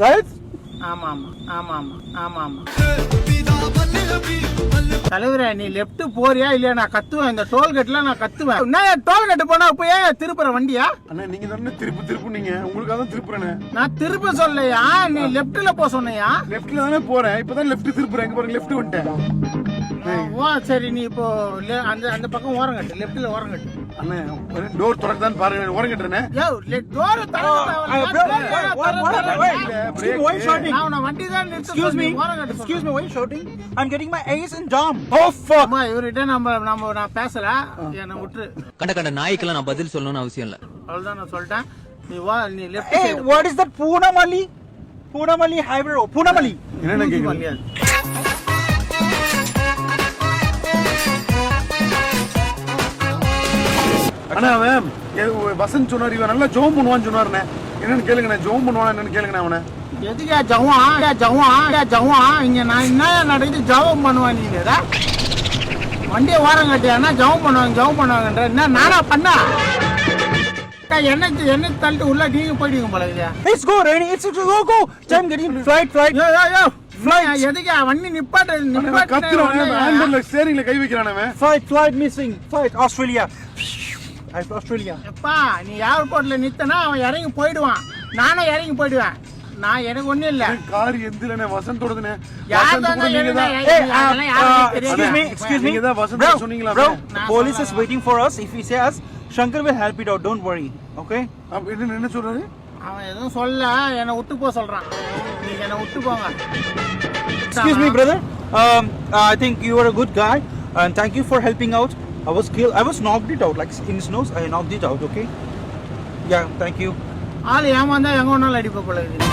right? ஆமா ஆமா ஆமா ஆமா ஆமா ஆமா தலைவரே, நீ லெப்ட் போறியா இல்லையா? நான் கத்துவேன், இந்த டோல்கேட்ல நான் கத்துவேன். என்ன டோல்கேட் போனா இப்ப ஏன் திருப்புற வண்டியா? அண்ணா நீங்க தானே திருப்பு நீங்க, உங்களுக்காக தான் திருப்புறேனே. நான் திருப்ப சொல்லலையா, நீ லெப்ட்ல போ சொன்னையா? லெஃப்ட்ல தானே போறேன், இப்பதான் லெஃப்ட் திருப்புறேன். இங்க பாருங்க, லெஃப்ட் வந்துட்டேன். ஓ சரி, நீ இப்போ அந்த அந்த பக்கம் ஓரம் கட்டு, லெப்ட்ல ஓரம் கட்டு. அண்ணே டோர் திறக்குதான்னு பாருங்க, ஓரம் கட்டுறேனே. யோ டோர் வண்டி தான் நிறுத்து. Excuse me, why you shouting? I'm getting my ace and jam. Oh fuck. இவர்கிட்ட நான் பேசல, என்ன விட்டு. கண்ட நாய்க்கெல்லாம் நான் பதில் சொல்லணும்னு அவசியம் இல்ல. அவ்வளவுதான், நான் சொல்லிட்டேன். நீ வா, நீ left Hey, what is that Poonamali highway? Poonamali. என்ன கேக்குறீங்க? அண்ணா அவன் வசந்த் சொன்னார், இவன் நல்லா ஜோம் பண்ணுவான்னு சொன்னாருண்ணே. என்னன்னு கேளுங்கண்ணே, ஜோம் பண்ணுவானா என்னன்னு கேளுங்கண்ணே அவனை. எதுக்கா ஜவம் இங்க நான் என்ன நடக்குது? ஜவம் பண்ணுவான் நீங்க வண்டியை ஓரம் கட்டியானா ஜவம் பண்ணுவாங்கன்ற என்ன நானா பண்ணா? என்ன தள்ளிட்டு உள்ள நீங்க போயிடுங்க போல. Let's go, Rainy. It's go. I'm getting flight. எதுக்கா வண்டி நிப்பாட்டு கத்துறானே, ஹேண்டல்ல ஸ்டீரிங்ல கை வைக்கிறானே அவன். Flight missing. Flight Australia. எப்பா, நீ ஏர்போர்ட்ல நித்தனா அவன் இறங்கி போயிடுவான், நானும் இறங்கி போயிடுவேன். நான் எனக்கு ஒண்ணும் இல்ல. கார் எந்திலனே வசந்தோடதுனே. Excuse me. நீங்க தான் வசந்த் சொன்னீங்களா? Bro, the police is waiting for us. If he says Shankar will help it out, don't worry. Okay? என்ன சொல்றாரு? அவன் எதுவும் சொல்ல, என்ன விட்டு போ சொல்றான். நீங்க என்ன விட்டு போங்க. Excuse me, brother. I think you are a good guy and thank you for helping out. I was knocked it out, like in his nose. I knocked it out. Okay? Yeah, thank you. ஆள் ஏமாந்தா எங்க ஒன்னாலும் அடிப்ப போல இருக்கு.